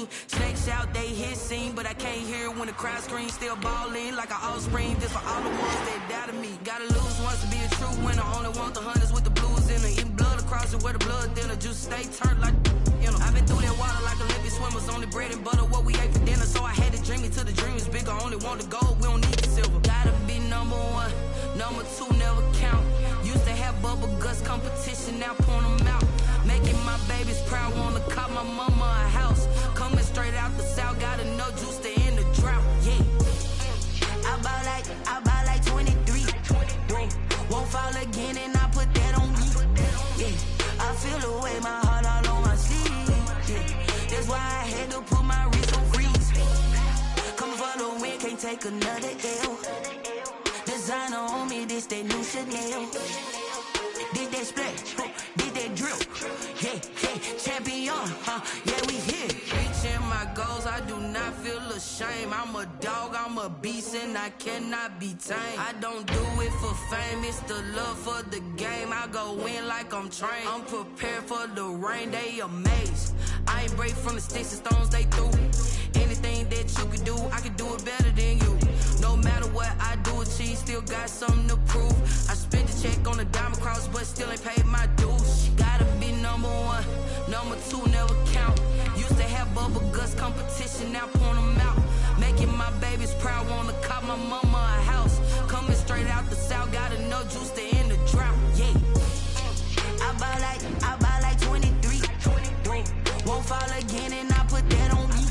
team. Snakes out, they hit scene, but I can't hear when the crowd screams. Still ballin' like an offspring, just for all the ones that doubted me. Gotta lose once to be a true winner. Only want the hunters with the blues in it. Eating blood across it where the blood thinner. Juice stay turned like, you know. I've been through that water like Olympic swimmers. Only bread and butter, what we ate for dinner. So I had to dream it till the dream is bigger. Only want the gold, we don't need the silver. Gotta be number one, number two never count. Used to have bubble guts competition, now point them out. Making my babies proud, wanna cop my mama a house. Coming straight out the south, got enough juice to end the drought, yeah. I buy like 23. Won't fall again and I put that on me, yeah. I feel the way, my heart all on my sleeve, yeah. That's why I had to put my wrist on freeze. Coming for the win, can't take another L. Designer on me, this that new Chanel. Did that splash, did that drill, yeah, champion, yeah, we here. Reaching my goals, I do not feel ashamed. I'm a dog, I'm a beast, and I cannot be tamed. I don't do it for fame, it's the love for the game. I go in like I'm trained. I'm prepared for the rain, they amazed. I ain't break from the sticks and stones they threw. Anything that you can do, I can do it better than you. No matter what I do, achieve, still got something to prove. I spent the check on the diamond cross, but still ain't paid my dues. Gotta be number one, number two never count. Used to have bubble guts competition, now point them out. Making my babies proud, wanna cop my mama a house. Coming straight out the south, got enough juice to end the drought, yeah. I buy like 23. Won't fall again and I put that on me,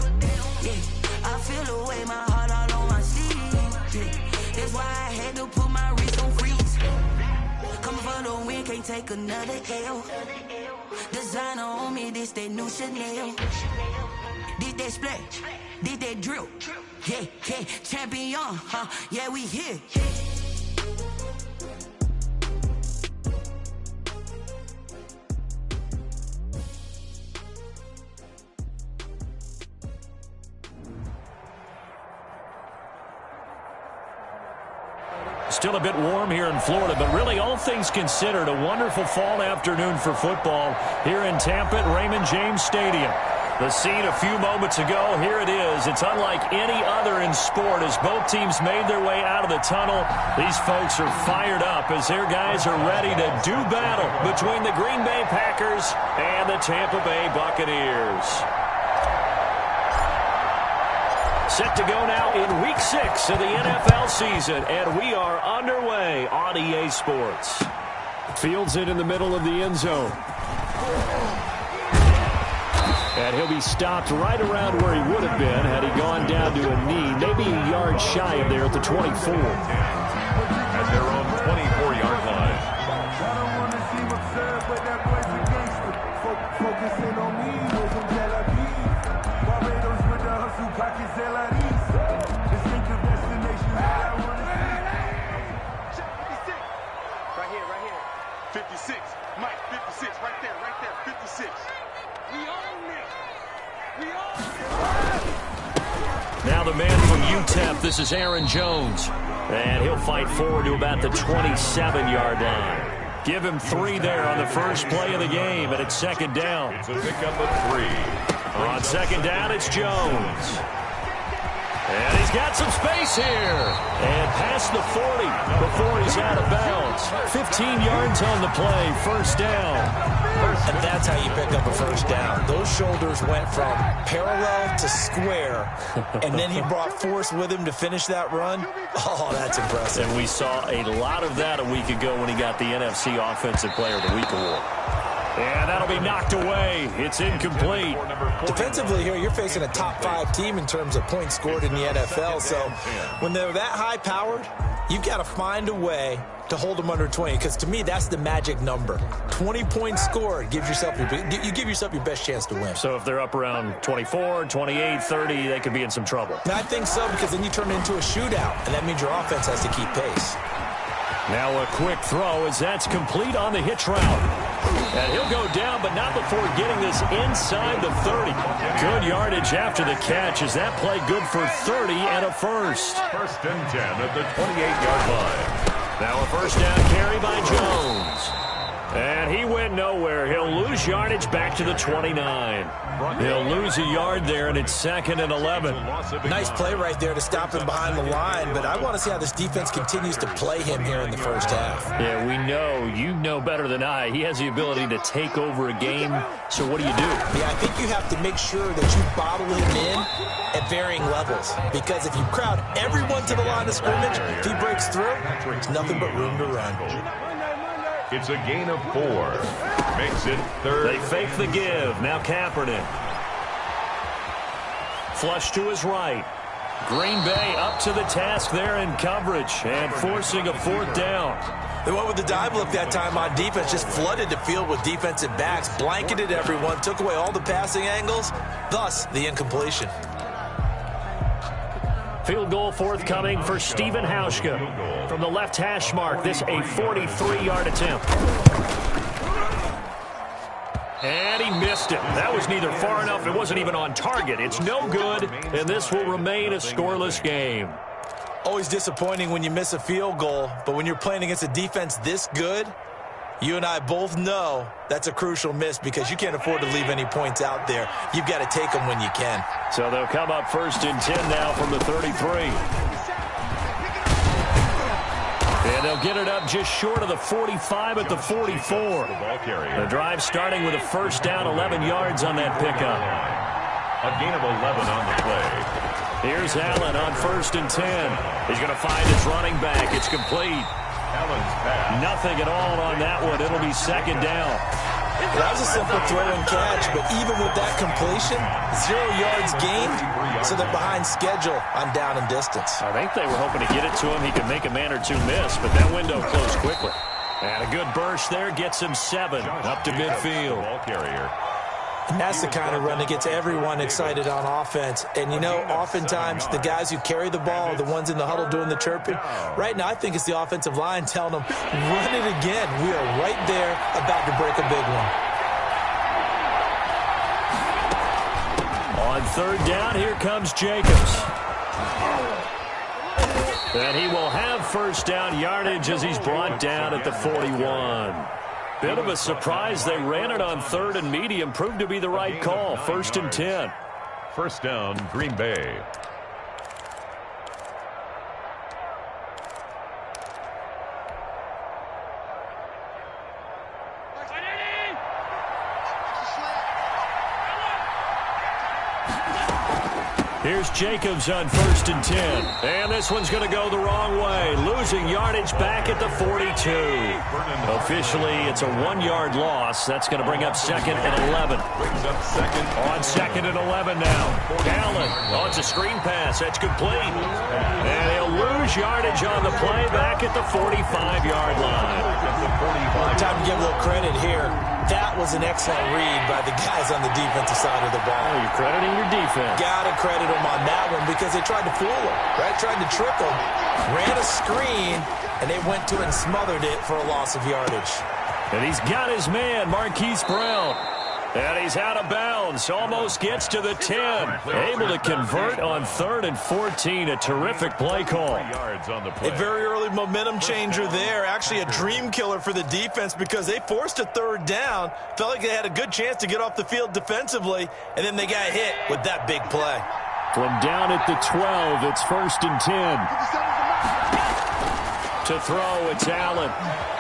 yeah. I feel the way, my heart all on my sleeve, yeah. That's why I had to put my wrist on freeze. Coming for the win, can't take another L. Designer on me, this that new Chanel. Did that splash, did that drill, yeah, champion, yeah, we here. Still a bit warm here in Florida, but really all things considered, a wonderful fall afternoon for football here in Tampa at Raymond James Stadium. The scene a few moments ago, here it is. It's unlike any other in sport as both teams made their way out of the tunnel. These folks are fired up as their guys are ready to do battle between the Green Bay Packers and the Tampa Bay Buccaneers. Set to go now in Week 6 of the NFL season, and we are underway on EA Sports. Fields it in the middle of the end zone. And he'll be stopped right around where he would have been had he gone down to a knee, maybe a yard shy of there at the 24. As they're on 24-yard line. Right here. 56. Mike, 56. Right there. 56. We own it. Now the man from UTEP, this is Aaron Jones. And he'll fight forward to about the 27-yard line. Give him 3 there on the first play of the game, and it's second down. It's a pickup of 3. On second down, it's Jones. And he's got some space here. And past the 40 before he's out of bounds. 15 yards on the play, first down. And that's how you pick up a first down. Those shoulders went from parallel to square, and then he brought force with him to finish that run. Oh, that's impressive. And we saw a lot of that a week ago when he got the NFC Offensive Player of the Week award. And that'll be knocked away. It's incomplete. Defensively here, you're facing a top 5 team in terms of points scored in the NFL. So when they're that high-powered, you've got to find a way to hold them under 20, because to me, that's the magic number. 20 points scored gives yourself you give yourself your best chance to win. So if they're up around 24, 28, 30, they could be in some trouble. I think so, because then you turn it into a shootout, and that means your offense has to keep pace. Now a quick throw as that's complete on the hitch route. And he'll go down, but not before getting this inside the 30. Good yardage after the catch. Is that play good for 30 and a first? First and 10 at the 28-yard line. Now a first down carry by Jones. And he went nowhere. He'll lose yardage back to the 29. He'll lose a yard there, and it's 2nd and 11. Nice play right there to stop him behind the line, but I want to see how this defense continues to play him here in the first half. Yeah, we know. You know better than I. He has the ability to take over a game, so what do you do? Yeah, I think you have to make sure that you bottle him in at varying levels, because if you crowd everyone to the line of scrimmage, if he breaks through, it's nothing but room to run. It's a gain of 4. Makes it 3rd. They fake the give. Now Kaepernick. Flush to his right. Green Bay up to the task there in coverage and forcing a 4th down. They went with the dive look that time on defense, just flooded the field with defensive backs, blanketed everyone, took away all the passing angles, thus the incompletion. Field goal forthcoming for Stephen Hauschka. From the left hash mark, this a 43-yard attempt. And he missed it. That was neither far enough. It wasn't even on target. It's no good, and this will remain a scoreless game. Always disappointing when you miss a field goal, but when you're playing against a defense this good, you and I both know that's a crucial miss because you can't afford to leave any points out there. You've got to take them when you can. So they'll come up 1st and 10 now from the 33. And they'll get it up just short of the 45 at the 44. The drive starting with a 1st down, 11 yards on that pickup. A gain of 11 on the play. Here's Allen on 1st and 10. He's going to find his running back. It's complete. Allen's pass. Nothing at all on that one. It'll be 2nd down. Well, that was a simple throw and catch, but even with that completion, 0 yards gained, so they're behind schedule on down and distance. I think they were hoping to get it to him. He could make a man or two miss, but that window closed quickly. And a good burst there gets him 7 up to midfield. Ball carrier. And that's the kind of run that gets everyone excited on offense. And, you know, oftentimes the guys who carry the ball are the ones in the huddle doing the chirping. Right now, I think it's the offensive line telling them, run it again. We are right there about to break a big one. On 3rd down, here comes Jacobs. And he will have 1st down yardage as he's brought down at the 41. Bit of a surprise. They ran it on 3rd and medium. Proved to be the right call. 1st and 10. 1st down, Green Bay. Here's Jacobs on 1st and 10. And this one's going to go the wrong way. Losing yardage back at the 42. Officially, it's a 1-yard loss. That's going to bring up 2nd and 11. Brings up 2nd. On 2nd and 11 now. Allen. Oh, it's a screen pass. That's complete. And he'll lose yardage on the play back at the 45-yard line. Time to give a little credit here. That was an excellent read by the guys on the defensive side of the ball. Oh, you're crediting your defense. Got to credit them on that one because they tried to fool him, right? Tried to trick him, ran a screen, and they went to it and smothered it for a loss of yardage. And he's got his man, Marquise Brown. And he's out of bounds. Almost gets to the 10. Able to convert on 3rd and 14. A terrific play call. A very early momentum changer there. Actually a dream killer for the defense because they forced a 3rd down. Felt like they had a good chance to get off the field defensively. And then they got hit with that big play. From down at the 12, it's 1st and 10. To throw, it's Allen.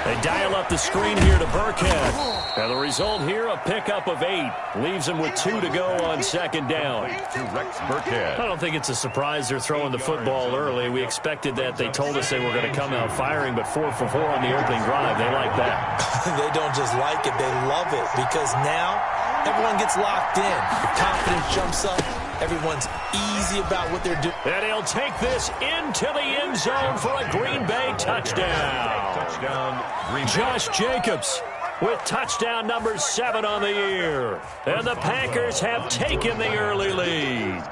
They dial up the screen here to Burkhead. Now the result here, a pickup of 8. Leaves him with 2 to go on 2nd down. To Rex Burkhead. I don't think it's a surprise they're throwing the football early. We expected that. They told us they were going to come out firing, but 4 for 4 on the opening drive. They like that. They don't just like it, they love it because now everyone gets locked in. The confidence jumps up. Everyone's easy about what they're doing. And he'll take this into the end zone for a Green Bay touchdown. Josh Jacobs with touchdown number 7 on the year. And the Packers have taken the early lead.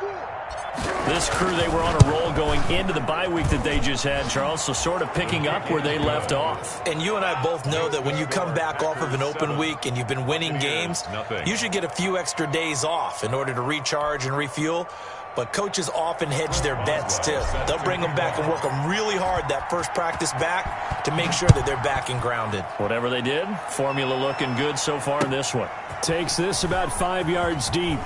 This crew, they were on a roll going into the bye week that they just had, Charles, so sort of picking up where they left off. And you and I both know that when you come back off of an open week and you've been winning games, you should get a few extra days off in order to recharge and refuel. but coaches often hedge their bets too. They'll bring them back and work them really hard that first practice back to make sure that they're back and grounded. Whatever they did, formula looking good so far in this one. Takes this about 5 yards deep.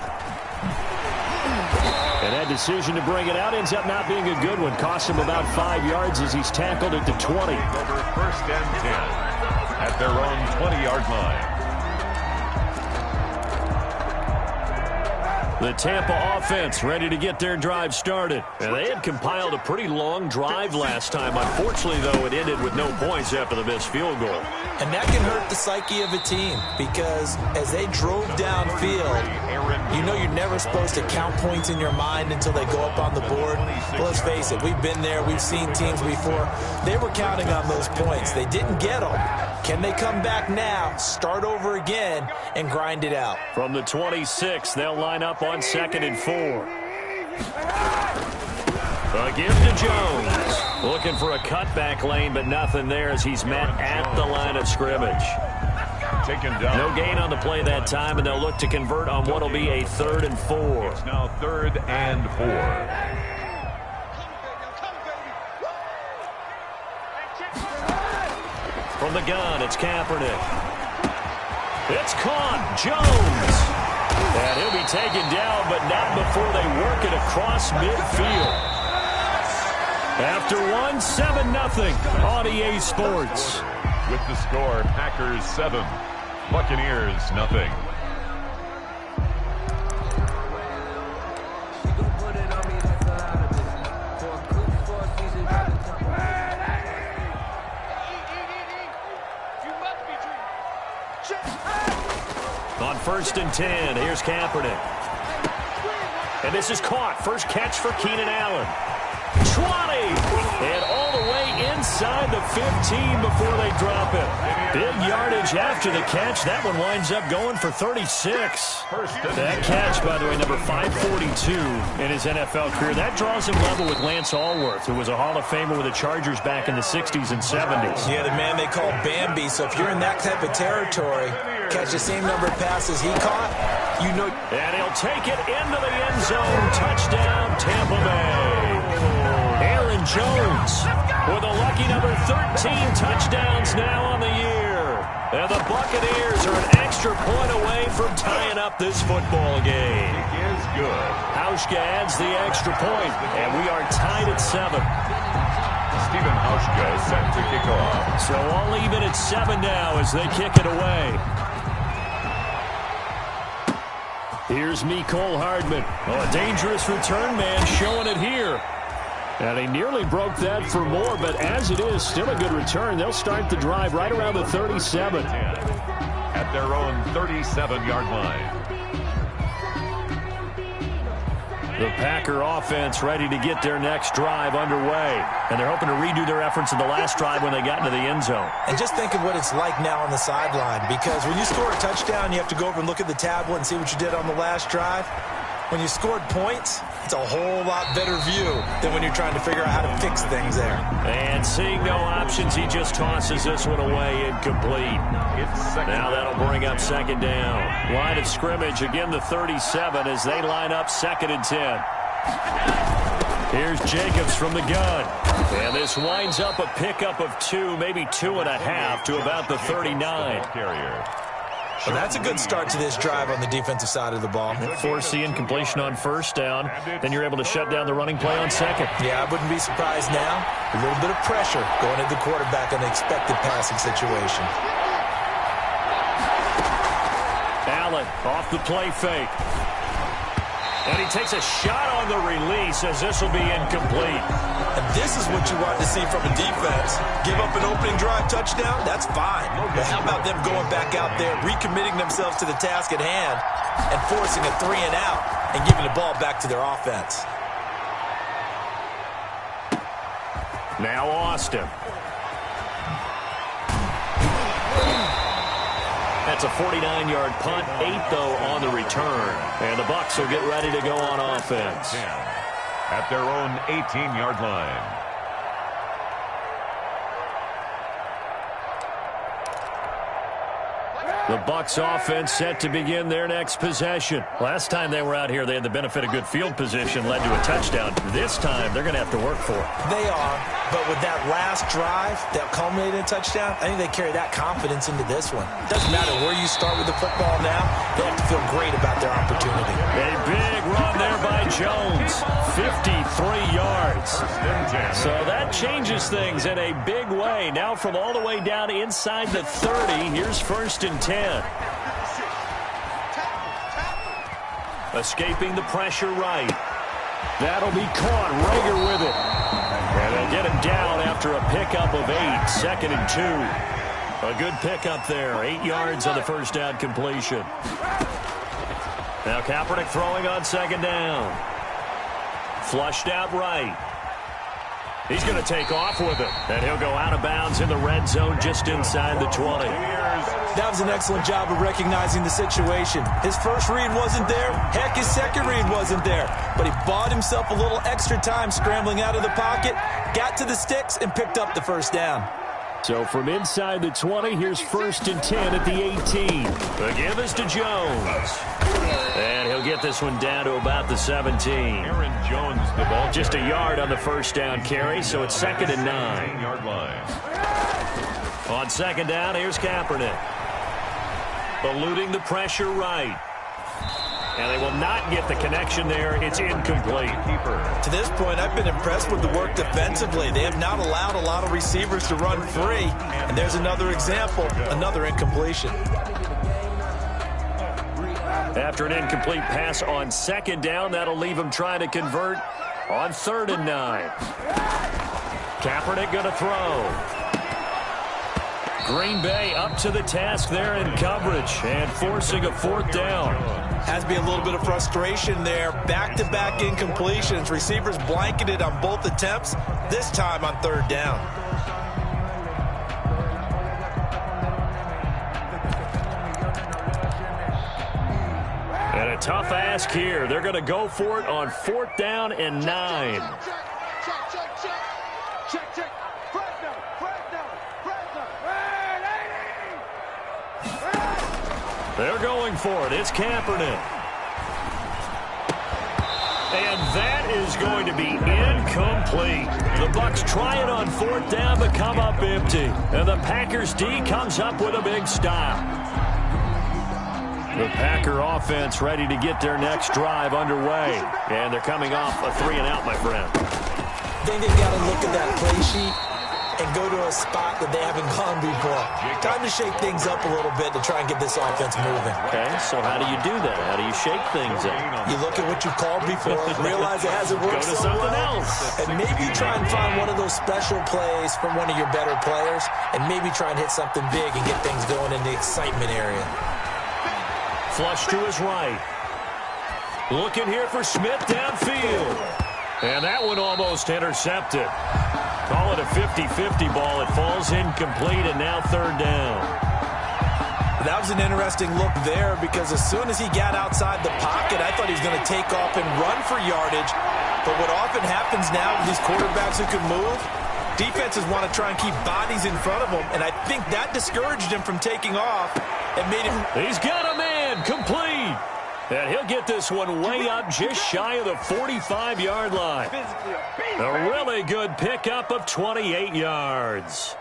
And that decision to bring it out ends up not being a good one. Costs him about 5 yards as he's tackled at the 20. Over 1st and 10 at their own 20-yard line. The Tampa offense ready to get their drive started. And they had compiled a pretty long drive last time. Unfortunately, though, it ended with no points after the missed field goal. And that can hurt the psyche of a team because as they drove downfield, you know you're never supposed to count points in your mind until they go up on the board. But let's face it, we've been there. We've seen teams before. They were counting on those points. They didn't get them. Can they come back now, start over again, and grind it out? From the 26, they'll line up on 2nd and 4. A give to Jones. Looking for a cutback lane, but nothing there as he's met at the line of scrimmage. Taken down. No gain on the play that time, and they'll look to convert on what will be a 3rd and 4. It's now 3rd and 4. From the gun, it's Kaepernick. It's caught. Jones. And he'll be taken down, but not before they work it across midfield. After one, 7-0 on EA Sports. With the score, Packers 7, Buccaneers 0. On 1st and 10, here's Kaepernick. And this is caught. First catch for Keenan Allen. 20! And all the way inside the 15 before they drop it. Big yardage after the catch. That one winds up going for 36. That catch, by the way, number 542 in his NFL career. That draws him level with Lance Allworth, who was a Hall of Famer with the Chargers back in the 60s and 70s. Yeah, the man they call Bambi. So if you're in that type of territory, catch the same number of passes he caught, you know. And he'll take it into the end zone. Touchdown, Tampa Bay. Aaron Jones with a lucky number 13 touchdowns now on the year. And the Buccaneers are an extra point away from tying up this football game. It is good. Hauschka adds the extra point, and we are tied at 7. Stephen Hauschka is set to kick off. So all even at 7 now as they kick it away. Here's Mecole Hardman. Oh, a dangerous return man showing it here. And he nearly broke that for more, but as it is, still a good return. They'll start the drive right around the 37. At their own 37-yard line. The Packer offense ready to get their next drive underway. And they're hoping to redo their efforts in the last drive when they got into the end zone. And just think of what it's like now on the sideline, because when you score a touchdown, you have to go over and look at the tablet and see what you did on the last drive. When you scored points, it's a whole lot better view than when you're trying to figure out how to fix things there. And seeing no options, he just tosses this one away incomplete. Now that'll bring up 2nd down. Line of scrimmage, again the 37 as they line up 2nd and 10. Here's Jacobs from the gun. And this winds up a pickup of 2, maybe 2.5 to about the 39. Well, that's a good start to this drive on the defensive side of the ball. Forcing incompletion on 1st down. Then you're able to shut down the running play on 2nd. Yeah, I wouldn't be surprised now. A little bit of pressure going at the quarterback in an expected passing situation. Allen off the play fake. And he takes a shot on the release as this will be incomplete. And this is what you want to see from a defense. Give up an opening drive touchdown, that's fine. But how about them going back out there, recommitting themselves to the task at hand, and forcing a 3 and out, and giving the ball back to their offense. Now Austin. That's a 49-yard punt, 8 though on the return. And the Bucs will get ready to go on offense. At their own 18-yard line. The Bucs offense set to begin their next possession. Last time they were out here, they had the benefit of good field position, led to a touchdown. This time, they're going to have to work for it. They are, but with that last drive that culminated in a touchdown, I think they carry that confidence into this one. Doesn't matter where you start with the football now, they have to feel great about their opportunity. A big run there by Jones, 53 yards. So that changes things in a big way. Now from all the way down inside the 30, here's 1st and 10. Escaping the pressure right. That'll be caught. Rager with it. And they'll get him down after a pickup of 8. 2nd and 2. A good pickup there. 8 yards on the first down completion. Now Kaepernick throwing on 2nd down. Flushed out right. He's going to take off with it. And he'll go out of bounds in the red zone just inside the 20. That was an excellent job of recognizing the situation. His first read wasn't there. Heck, his second read wasn't there. But he bought himself a little extra time scrambling out of the pocket, got to the sticks, and picked up the first down. So from inside the 20, here's 1st and 10 at the 18. The give is to Jones. And he'll get this one down to about the 17. Aaron Jones, the ball. Just a yard on the first down carry, so it's 2nd and 9. Yard line. On 2nd down, here's Kaepernick. Eluding the pressure right. And they will not get the connection there. It's incomplete. To this point, I've been impressed with the work defensively. They have not allowed a lot of receivers to run free. And there's another example, another incompletion. After an incomplete pass on 2nd down, that'll leave him trying to convert on 3rd and 9. Kaepernick going to throw. Green Bay up to the task there in coverage and forcing a 4th down. Has to be a little bit of frustration there. Back-to-back incompletions. Receivers blanketed on both attempts, this time on 3rd down. And a tough ask here. They're going to go for it on 4th down and 9. Check. They're going for it. It's Kaepernick. And that is going to be incomplete. The Bucs try it on 4th down, but come up empty. And the Packers D comes up with a big stop. The Packer offense ready to get their next drive underway. And they're coming off a 3-and-out, my friend. I think they've got to look at that play sheet and go to a spot that they haven't gone before. Time to shake things up a little bit to try and get this offense moving. Okay, so how do you do that? How do you shake things up? You look at what you've called before, realize it hasn't worked Go to so something well, else. and maybe try and find one of those special plays from one of your better players, and maybe try and hit something big and get things going in the excitement area. Flush to his right. Looking here for Smith downfield. And that one almost intercepted. Call it a 50-50 ball. It falls incomplete, and now 3rd down. That was an interesting look there because as soon as he got outside the pocket, I thought he was going to take off and run for yardage. But what often happens now with these quarterbacks who can move, defenses want to try and keep bodies in front of them, and I think that discouraged him from taking off and made him... He's got a man, complete. And he'll get this one way up just shy of the 45-yard line. A really good pickup of 28 yards.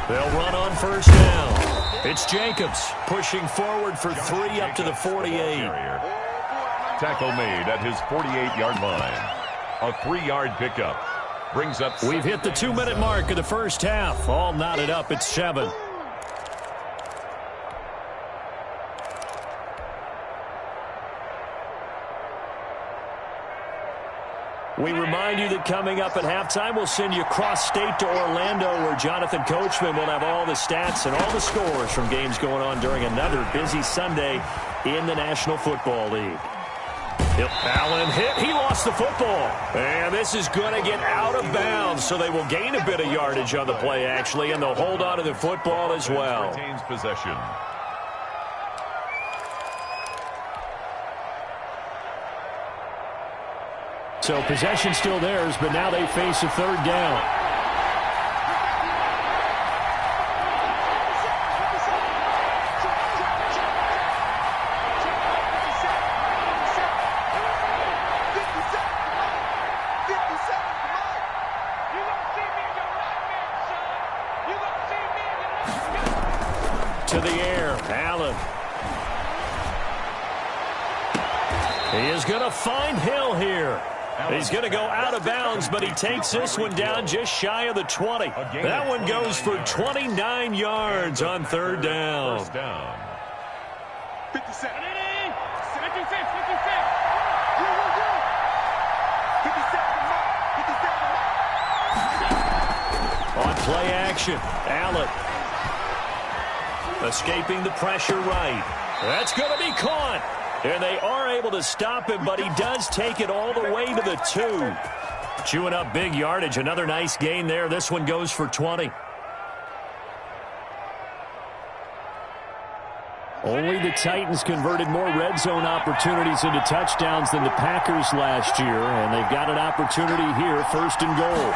They'll run on 1st down. It's Jacobs pushing forward for 3 up to the 48. Tackle made at his 48-yard line. A 3-yard pickup. Brings up. We've hit the 2-minute mark of the first half. All knotted up at 7. We remind you that coming up at halftime, we'll send you cross-state to Orlando, where Jonathan Coachman will have all the stats and all the scores from games going on during another busy Sunday in the National Football League. Allen hit. He lost the football. And this is going to get out of bounds, so they will gain a bit of yardage on the play, actually, and they'll hold on to the football as well. Retains possession. So possession still theirs, but now they face a third down. To the air, Allen. He is going to find Hill here. He's going to go out of bounds, but he takes this one down just shy of the 20. That one goes for 29 yards on third down. 57. 56. 56. 57. On play action, Allen. Escaping the pressure right. That's going to be caught. And they are able to stop him, but he does take it all the way to the 2. Chewing up big yardage. Another nice gain there. This one goes for 20. Only the Titans converted more red zone opportunities into touchdowns than the Packers last year, and they've got an opportunity here, first and goal.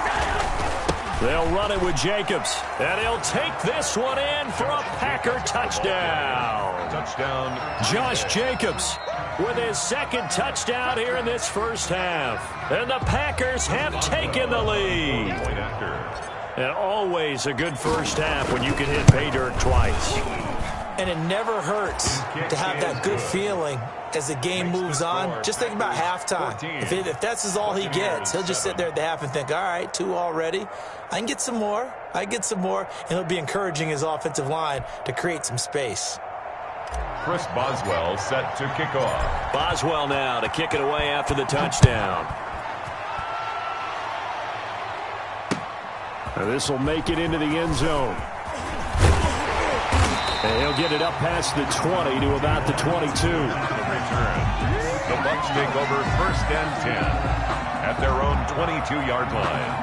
They'll run it with Jacobs, and he'll take this one in for a Packer touchdown. Touchdown. Josh Jacobs with his second touchdown here in this first half. And the Packers have taken the lead. Point after. And always a good first half when you can hit pay dirt twice. And it never hurts to have that good feeling as the game moves on. Just think about halftime. If that's all he gets, he'll just sit there at the half and think, all right, 2 already. I can get some more. And he'll be encouraging his offensive line to create some space. Chris Boswell set to kick off. Boswell now to kick it away after the touchdown. This will make it into the end zone. And he'll get it up past the 20 to about the 22. The Bucs take over first and 10 at their own 22-yard line.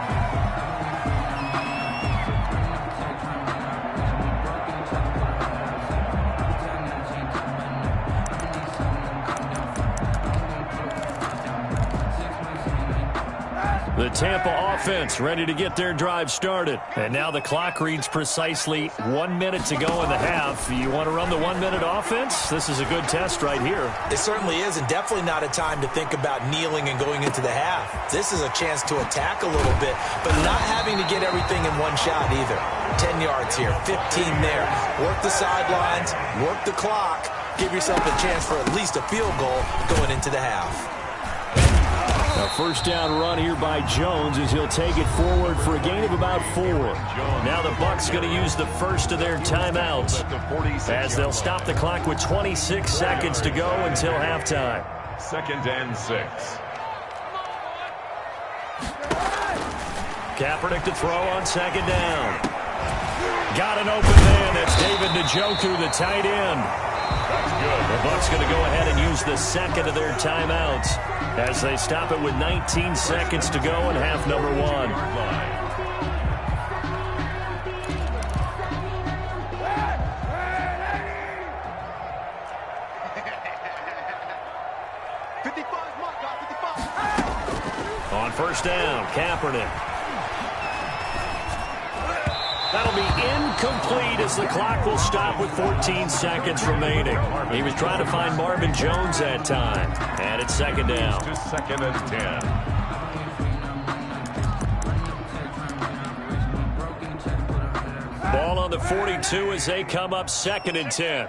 The Tampa offense ready to get their drive started. And now the clock reads precisely 1 minute to go in the half. You want to run the 1 minute offense? This is a good test right here. It certainly is, and definitely not a time to think about kneeling and going into the half. This is a chance to attack a little bit, but not having to get everything in one shot either. 10 yards here, 15 there. Work the sidelines, work the clock. Give yourself a chance for at least a field goal going into the half. A first down run here by Jones as he'll take it forward for a gain of about 4. Now the Bucs going to use the first of their timeouts as they'll stop the clock with 26 seconds to go until halftime. 2nd and 6. Kaepernick to throw on 2nd down. Got an open man. That's David Njoku, the tight end. That's good. The Bucs going to go ahead and use the second of their timeouts as they stop it with 19 seconds to go in half number 1. 55. On first down, Kaepernick. That'll be incomplete as the clock will stop with 14 seconds remaining. He was trying to find Marvin Jones that time. And it's 2nd down. To 2nd and 10. Ball on the 42 as they come up 2nd and 10.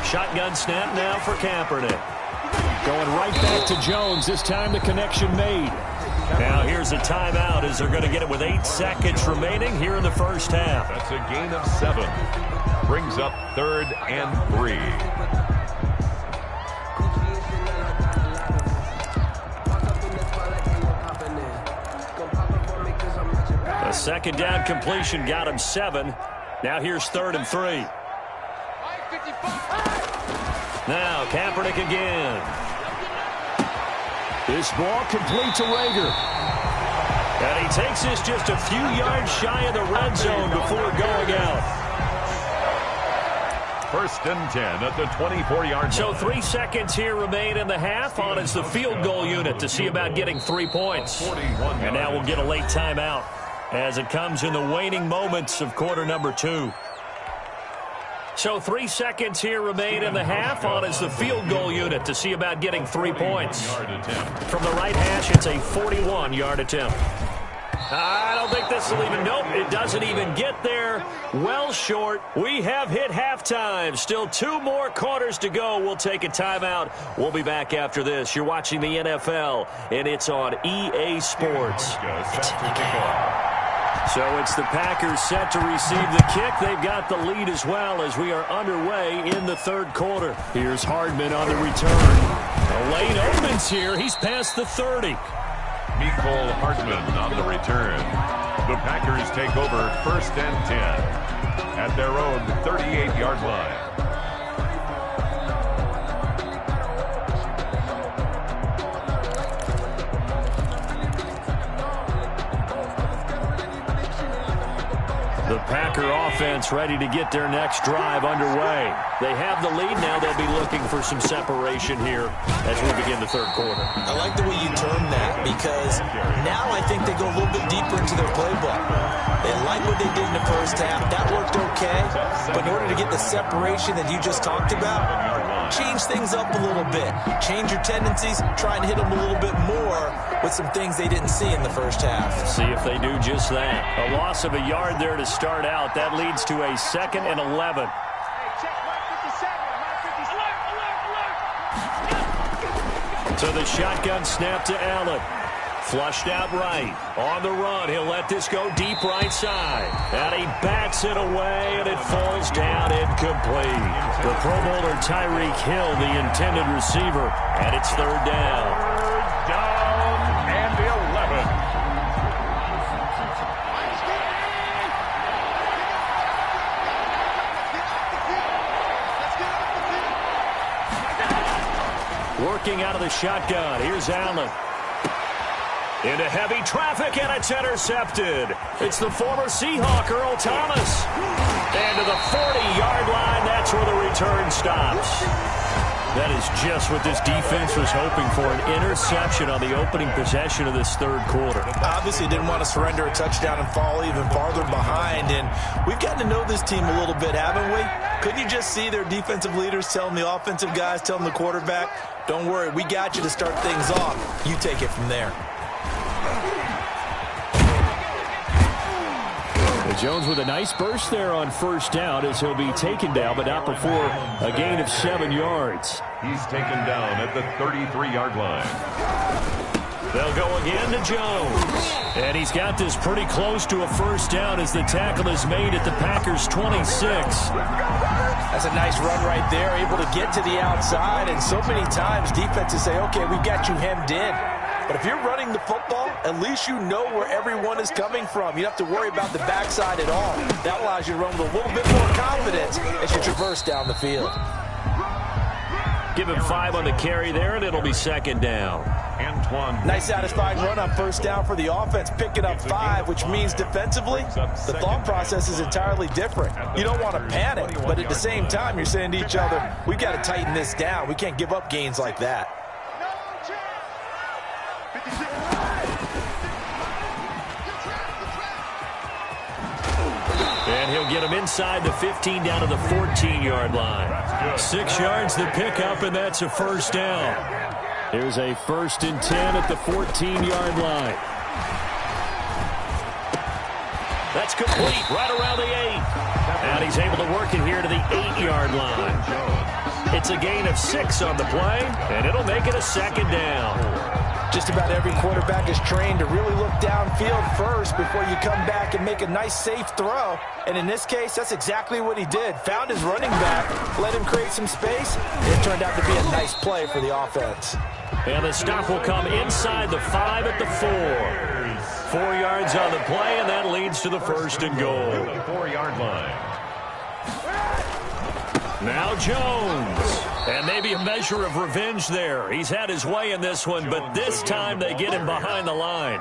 Shotgun snap now for Kaepernick. Going right back to Jones. This time the connection made. Now here's a timeout as they're going to get it with 8 seconds remaining here in the first half. That's a gain of 7. Brings up 3rd and 3. A 2nd down completion got him 7. Now here's 3rd and 3. Now Kaepernick again. This ball complete to Rager. And he takes this just a few yards shy of the red zone before going out. First and 10 at the 24-yard line. So 3 seconds here remain in the half. On is the field goal unit to see about getting 3 points. And now we'll get a late timeout as it comes in the waning moments of quarter number 2. So 3 seconds here remain in the half. On is the field goal unit to see about getting 3 points. From the right hash, it's a 41-yard attempt. I don't think this will even, nope, it doesn't even get there. Well short. We have hit halftime. Still 2 more quarters to go. We'll take a timeout. We'll be back after this. You're watching the NFL, and it's on EA Sports. So it's the Packers set to receive the kick. They've got the lead as well as we are underway in the third quarter. Here's Hardman on the return. A lane opens here. He's past the 30. Mecole Hardman on the return. The Packers take over first and 10 at their own 38-yard line. The Packer offense ready to get their next drive underway. They have the lead. Now they'll be looking for some separation here as we begin the third quarter. I like the way you term that because now I think they go a little bit deeper into their playbook. They like what they did in the first half. That worked okay. But in order to get the separation that you just talked about, change things up a little bit. Change your tendencies. Try and hit them a little bit more with some things they didn't see in the first half. See if they do just that. A loss of a yard there to start out. That leads to a 2nd and 11. So the shotgun snap to Allen. Flushed out right. On the run, he'll let this go deep right side. And he bats it away, and it falls down incomplete. The Pro Bowler Tyreek Hill, the intended receiver, and it's third down. Third down and 11. Working out of the shotgun. Here's Allen. Into heavy traffic, and it's intercepted. It's the former Seahawk, Earl Thomas. And to the 40-yard line, that's where the return stops. That is just what this defense was hoping for, an interception on the opening possession of this third quarter. Obviously didn't want to surrender a touchdown and fall even farther behind, and we've gotten to know this team a little bit, haven't we? Couldn't you just see their defensive leaders telling the offensive guys, telling the quarterback, don't worry, we got you to start things off. You take it from there. Jones with a nice burst there on first down as he'll be taken down, but not before a gain of 7 yards. He's taken down at the 33-yard line. They'll go again to Jones. And he's got this pretty close to a first down as the tackle is made at the Packers' 26. That's a nice run right there, able to get to the outside. And so many times defenses say, okay, we've got you hemmed in. But if you're running the football, at least you know where everyone is coming from. You don't have to worry about the backside at all. That allows you to run with a little bit more confidence as you traverse down the field. Give him 5 on the carry there, and it'll be second down. Antoine. Nice satisfying run on first down for the offense, picking up 5, which means defensively, the thought process is entirely different. You don't want to panic, but at the same time, you're saying to each other, we've got to tighten this down. We can't give up gains like that. And he'll get him inside the 15 down to the 14-yard line. 6 yards the pickup, and that's a first down. Here's a 1st and 10 at the 14-yard line. That's complete right around the 8. And he's able to work it here to the 8-yard line. It's a gain of 6 on the play, and it'll make it a second down. Just about every quarterback is trained to really look downfield first before you come back and make a nice, safe throw. And in this case, that's exactly what he did. Found his running back, let him create some space. It turned out to be a nice play for the offense. And the stop will come inside the 5 at the 4. 4 yards on the play, and that leads to the 1st and goal. The 4-yard line. Now Jones. And maybe a measure of revenge there. He's had his way in this one, but this time they get him behind the line.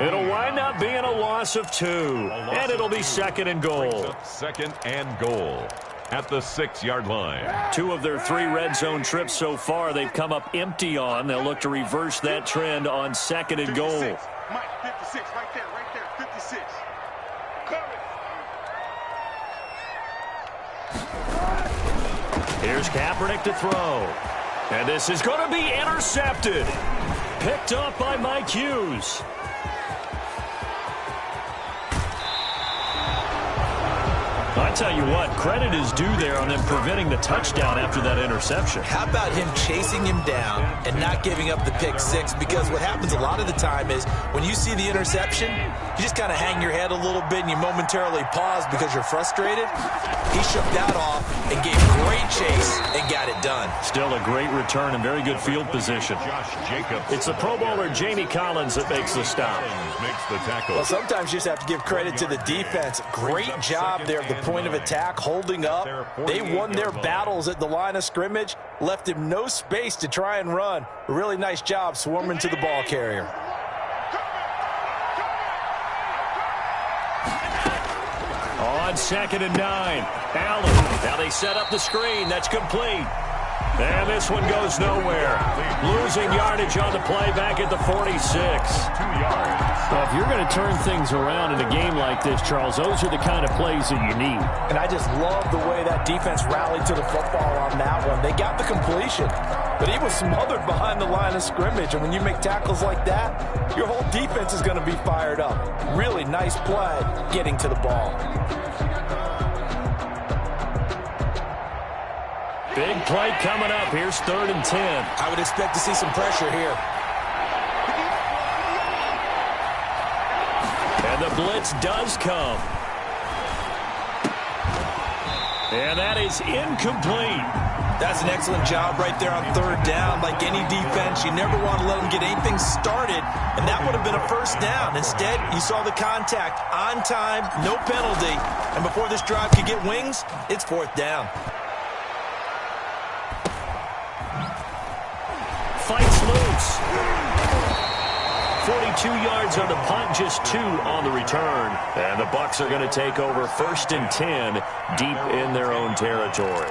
It'll wind up being a loss of 2. And it'll be 2nd and goal. 2nd and goal. at the 6-yard line. 2 of their 3 red zone trips so far, they've come up empty on. They'll look to reverse that trend on 2nd and goal. 56. Mike, 56, right there, 56. Here's Kaepernick to throw. And this is going to be intercepted. Picked up by Mike Hughes. I tell you what, credit is due there on them preventing the touchdown after that interception. How about him chasing him down and not giving up the pick 6? Because what happens a lot of the time is when you see the interception, you just kind of hang your head a little bit and you momentarily pause because you're frustrated. He shook that off and gave great chase and got it done. Still a great return and very good field position. Josh Jacobs. It's the Pro Bowler Jamie Collins that makes the stop. Makes the tackle. Well, sometimes you just have to give credit to the defense. Great job there at the point of attack, holding up. They won their battles at the line of scrimmage, left him no space to try and run. A really nice job swarming to the ball carrier. On 2nd and 9, Allen. Now they set up the screen. That's complete. And this one goes nowhere. Losing yardage on the play back at the 46. 2 yards. Well, if you're going to turn things around in a game like this, Charles, those are the kind of plays that you need. And I just love the way that defense rallied to the football on that one. They got the completion, but he was smothered behind the line of scrimmage. And when you make tackles like that, your whole defense is going to be fired up. Really nice play getting to the ball. Big play coming up. Here's 3rd and 10. I would expect to see some pressure here. And the blitz does come. And that is incomplete. That's an excellent job right there on 3rd down. Like any defense, you never want to let them get anything started, and that would have been a 1st down. Instead, you saw the contact on time, no penalty, and before this drive could get wings, it's 4th down. Fights loose. 42 yards on the punt, just 2 on the return. And the Bucs are going to take over 1st and 10 deep in their own territory.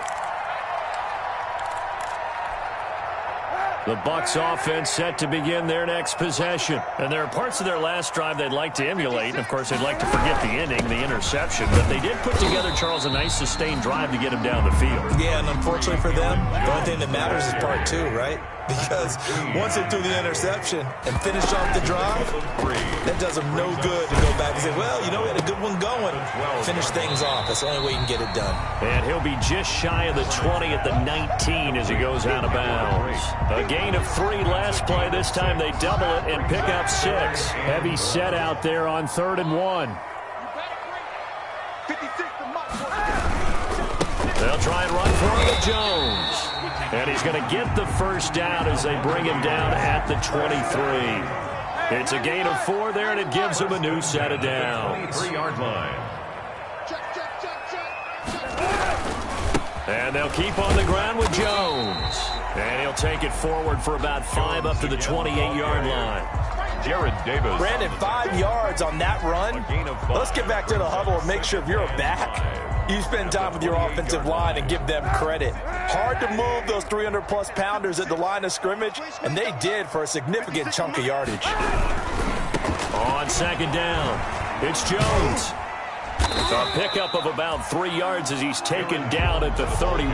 The Bucs offense set to begin their next possession. And there are parts of their last drive they'd like to emulate. And, of course, they'd like to forget the ending, the interception. But they did put together, Charles, a nice sustained drive to get him down the field. Yeah, and unfortunately for them, the only thing that matters is part 2, right? Because once they threw the interception and finished off the drive, that does them no good to go back and say, well, you know, we had a good one going. Finish things off. That's the only way you can get it done. And he'll be just shy of the 20 at the 19 as he goes out of bounds. A gain of 3 last play. This time they double it and pick up 6. Heavy set out there on 3rd and 1. They'll try and run for it with Jones. And he's going to get the 1st down as they bring him down at the 23. It's a gain of 4 there, and it gives him a new set of downs. 3-yard line. And they'll keep on the ground with Jones. And he'll take it forward for about 5 up to the 28-yard line. Jared Davis. Brandon, 5 yards on that run. Let's get back to the huddle and make sure if you're a back, you spend time with your offensive line and give them credit. Hard to move those 300-plus pounders at the line of scrimmage, and they did for a significant chunk of yardage. On 2nd down, it's Jones. A pickup of about 3 yards as he's taken down at the 31.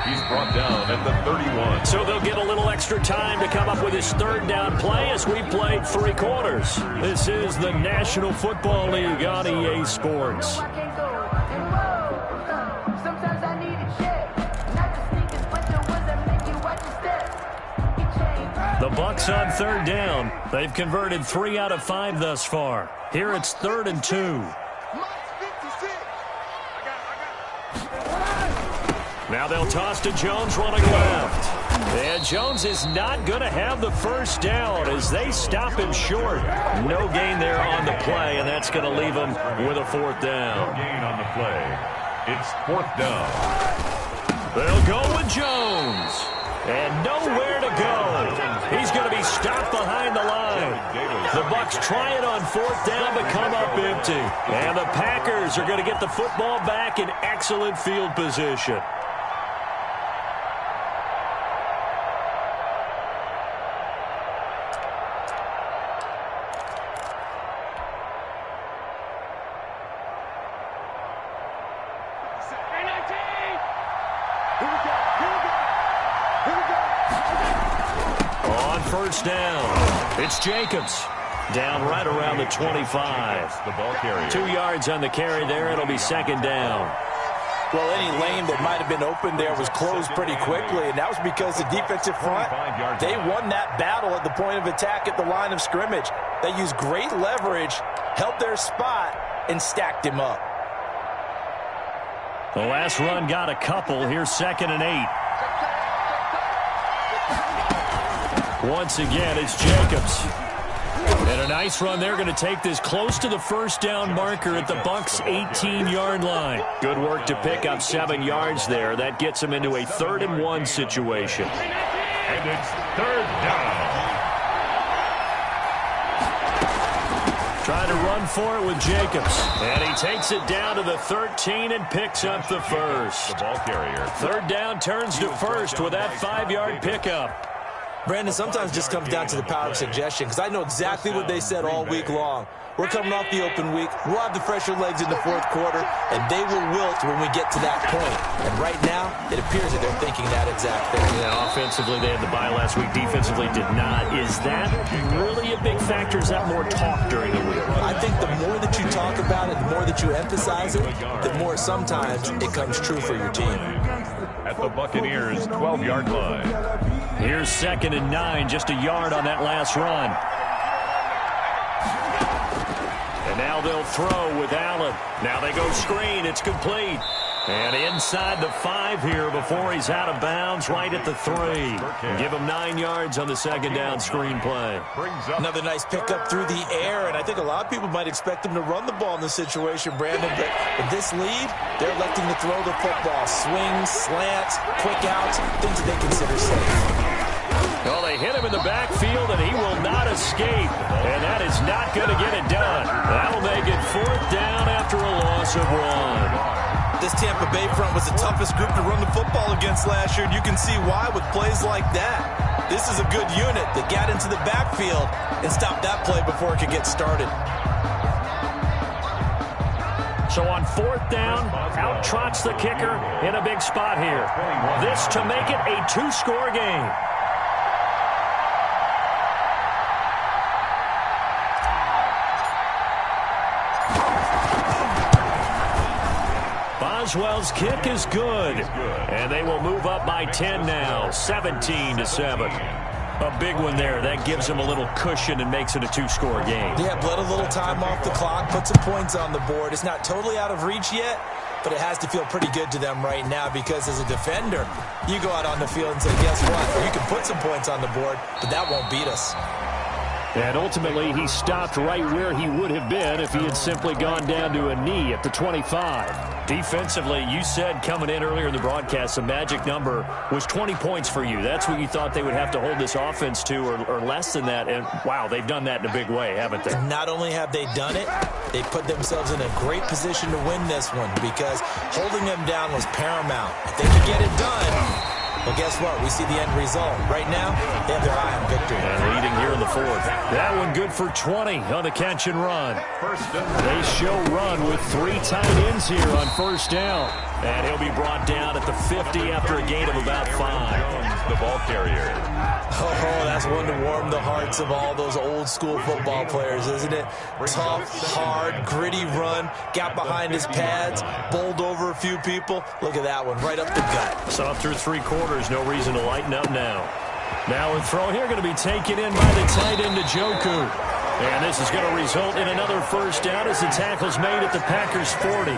He's brought down at the 31. So they'll get a little extra time to come up with his 3rd down play as we played 3 quarters. This is the National Football League on EA Sports. The Bucs on 3rd down. They've converted 3 out of 5 thus far. Here it's 3rd and 2. Now they'll toss to Jones running left. And Jones is not going to have the 1st down as they stop him short. No gain there on the play, and that's going to leave him with a 4th down. No gain on the play. It's 4th down. They'll go with Jones. And nowhere to go. He's going to be stopped behind the line. The Bucs try it on 4th down but come up empty. And the Packers are going to get the football back in excellent field position. On 1st down, it's Jacobs. Down right around the 25. The ball carrier. 2 yards on the carry there. It'll be 2nd down. Well, any lane that might have been open there was closed pretty quickly, and that was because the defensive front, they won that battle at the point of attack at the line of scrimmage. They used great leverage, held their spot, and stacked him up. The last run got a couple. Here's 2nd and 8. Once again, it's Jacobs. And a nice run. They're going to take this close to the 1st down marker at the Bucs' 18-yard line. Good work to pick up 7 yards there. That gets them into a 3rd and 1 situation. And it's 3rd down. Trying to run for it with Jacobs. And he takes it down to the 13 and picks up the first. The ball carrier. 3rd down turns to 1st with that 5-yard pickup. Brandon, sometimes it just comes down to the power of suggestion, because I know exactly what they said all week long. We're coming off the open week. We'll have the fresher legs in the 4th quarter, and they will wilt when we get to that point. And right now, it appears that they're thinking that exact thing. Yeah, offensively, they had the bye last week. Defensively, did not. Is that really a big factor? Is that more talk during the week? I think the more that you talk about it, the more that you emphasize it, the more sometimes it comes true for your team. At the Buccaneers' 12-yard line. Here's 2nd and 9, just a yard on that last run. And now they'll throw with Allen. Now they go screen. It's complete. And inside the 5 here before he's out of bounds, right at the 3. Give him 9 yards on the 2nd down screen play. Another nice pickup through the air, and I think a lot of people might expect them to run the ball in this situation, Brandon, but with this lead, they're electing to throw the football. Swings, slants, quick outs, things that they consider safe. Well, they hit him in the backfield, and he will not escape. And that is not going to get it done. That'll make it 4th down after a loss of 1. This Tampa Bay front was the toughest group to run the football against last year, and you can see why with plays like that. This is a good unit that got into the backfield and stopped that play before it could get started. So on 4th down, out trots the kicker in a big spot here. This to make it a 2-score game. Boswell's kick is good, and they will move up by 10 now, 17-7. A big one there. That gives them a little cushion and makes it a 2-score game. Yeah, bled a little time off the clock, put some points on the board. It's not totally out of reach yet, but it has to feel pretty good to them right now because as a defender, you go out on the field and say, guess what? You can put some points on the board, but that won't beat us. And ultimately, he stopped right where he would have been if he had simply gone down to a knee at the 25. Defensively, you said coming in earlier in the broadcast, the magic number was 20 points for you. That's what you thought they would have to hold this offense to or less than that. And, wow, they've done that in a big way, haven't they? Not only have they done it, they put themselves in a great position to win this one because holding them down was paramount. If they could get it done, well, guess what? We see the end result. Right now, they have their eye on victory. And leading here in the 4th. That one good for 20 on the catch and run. They show run with 3 tight ends here on 1st down. And he'll be brought down at the 50 after a gain of about 5. The ball carrier. Oh, that's one to warm the hearts of all those old school football players, isn't it? Tough, hard, gritty run, got behind his pads, bowled over a few people. Look at that one, right up the gut. So up through 3 quarters, no reason to lighten up now. Now a throw here going to be taken in by the tight end Njoku. And this is going to result in another 1st down as the tackle's made at the Packers' 40.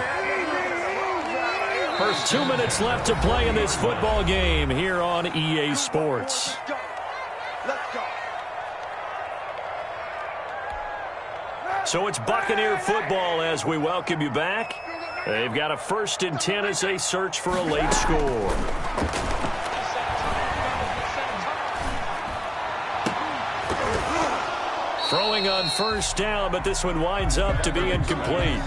First 2 minutes left to play in this football game here on EA Sports. So it's Buccaneer football as we welcome you back. They've got a 1st and 10 as they search for a late score. Throwing on first down, but this one winds up to be incomplete.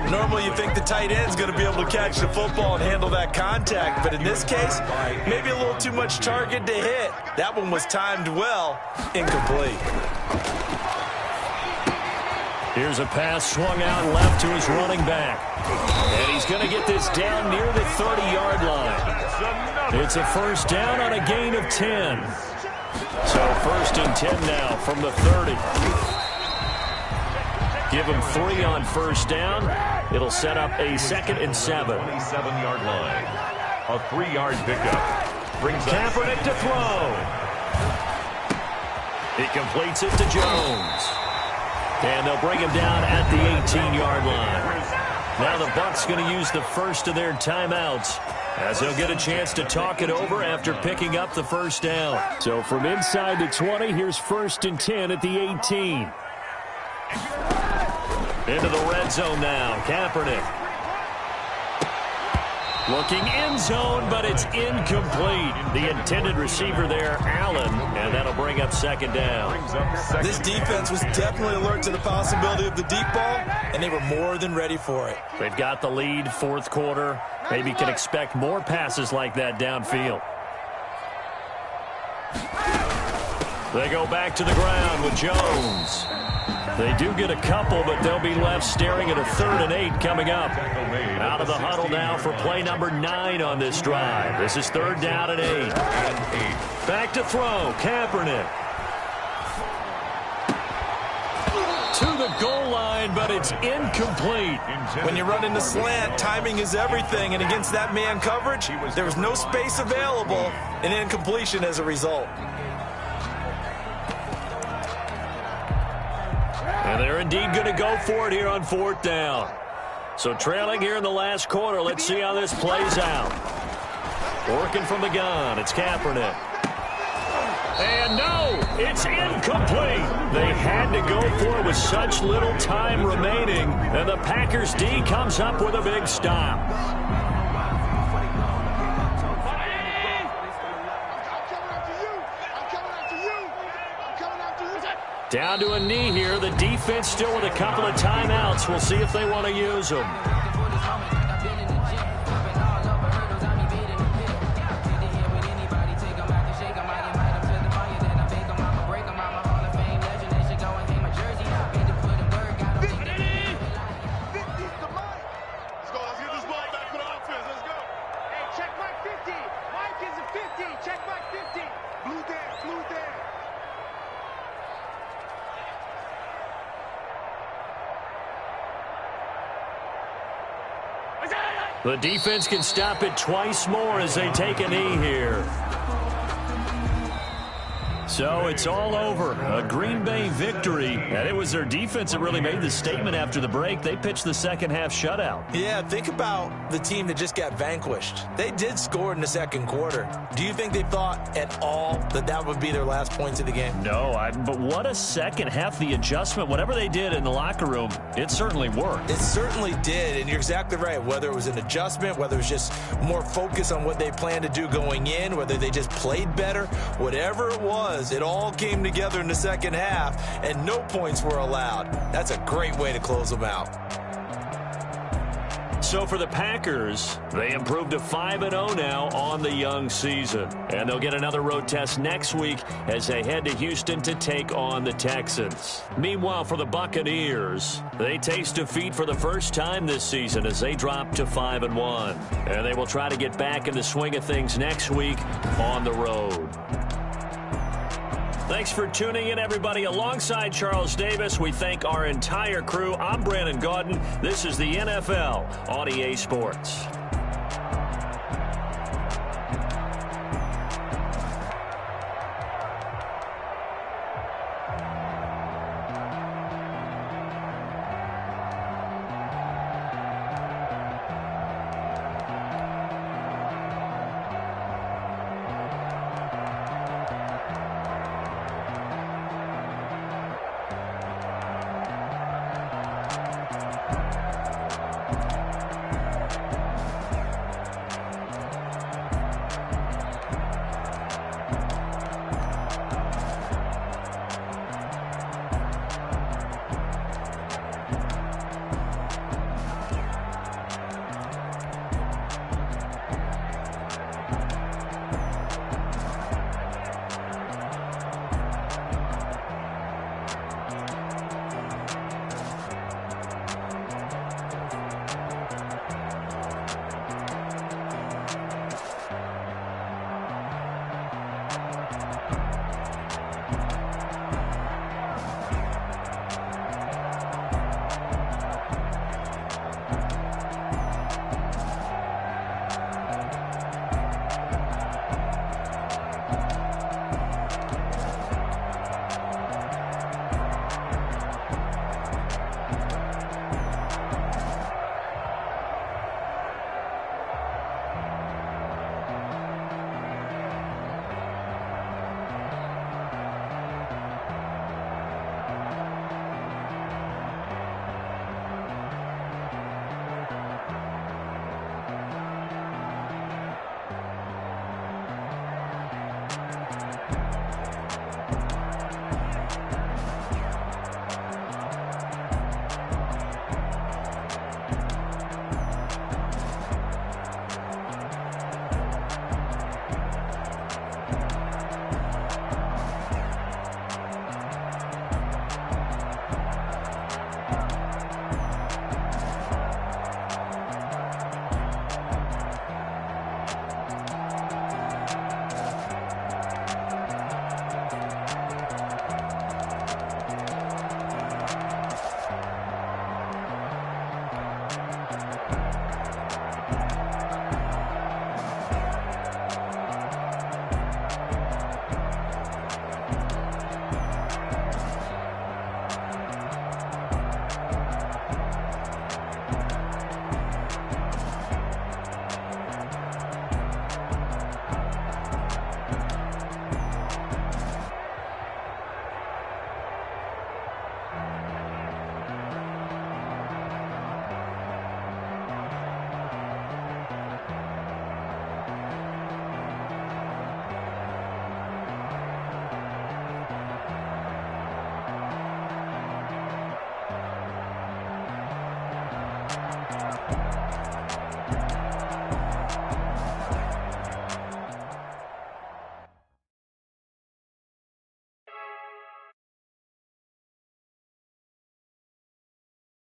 Normally you think the tight end's going to be able to catch the football and handle that contact, but in this case, maybe a little too much target to hit. That one was timed well. Incomplete. Here's a pass swung out left to his running back. And he's going to get this down near the 30-yard line. It's a first down on a gain of 10. So first and 10 now from the 30. Give him 3 on first down. It'll set up a 2nd and 7. 27-yard line. A 3-yard pickup. Brings Kaepernick to throw. He completes it to Jones. And they'll bring him down at the 18-yard line. Now the Bucs going to use the first of their timeouts, as they'll get a chance to talk it over after picking up the first down. So from inside the 20, here's first and 10 at the 18. Into the red zone now. Kaepernick. Looking end zone, but it's incomplete. The intended receiver there, Allen, and that'll bring up 2nd down. This defense was definitely alert to the possibility of the deep ball, and they were more than ready for it. They've got the lead, 4th quarter. Maybe can expect more passes like that downfield. They go back to the ground with Jones. They do get a couple, but they'll be left staring at a 3rd and 8 coming up. Out of the huddle now for play number 9 on this drive. This is 3rd down and 8. Back to throw. Kaepernick. To the goal line, but it's incomplete. When you run in the slant, timing is everything, and against that man coverage, there was no space available, and incompletion as a result. And they're indeed going to go for it here on 4th down. So trailing here in the last quarter, let's see how this plays out. Working from the gun, it's Kaepernick. And no, it's incomplete. They had to go for it with such little time remaining, and the Packers D comes up with a big stop. Down to a knee here. The defense still with a couple of timeouts. We'll see if they want to use them. The defense can stop it twice more as they take a knee here. So it's all over. A Green Bay victory. And it was their defense that really made the statement after the break. They pitched the second half shutout. Yeah, think about the team that just got vanquished. They did score in the 2nd quarter. Do you think they thought at all that that would be their last points of the game? No, but what a second half. The adjustment, whatever they did in the locker room, it certainly worked. It certainly did, and you're exactly right. Whether it was an adjustment, whether it was just more focus on what they planned to do going in, whether they just played better, whatever it was, it all came together in the second half, and no points were allowed. That's a great way to close them out. So for the Packers, they improved to 5-0 now on the young season. And they'll get another road test next week as they head to Houston to take on the Texans. Meanwhile, for the Buccaneers, they taste defeat for the first time this season as they drop to 5-1. And they will try to get back in the swing of things next week on the road. Thanks for tuning in, everybody. Alongside Charles Davis, we thank our entire crew. I'm Brandon Gaudin. This is the NFL on EA Sports.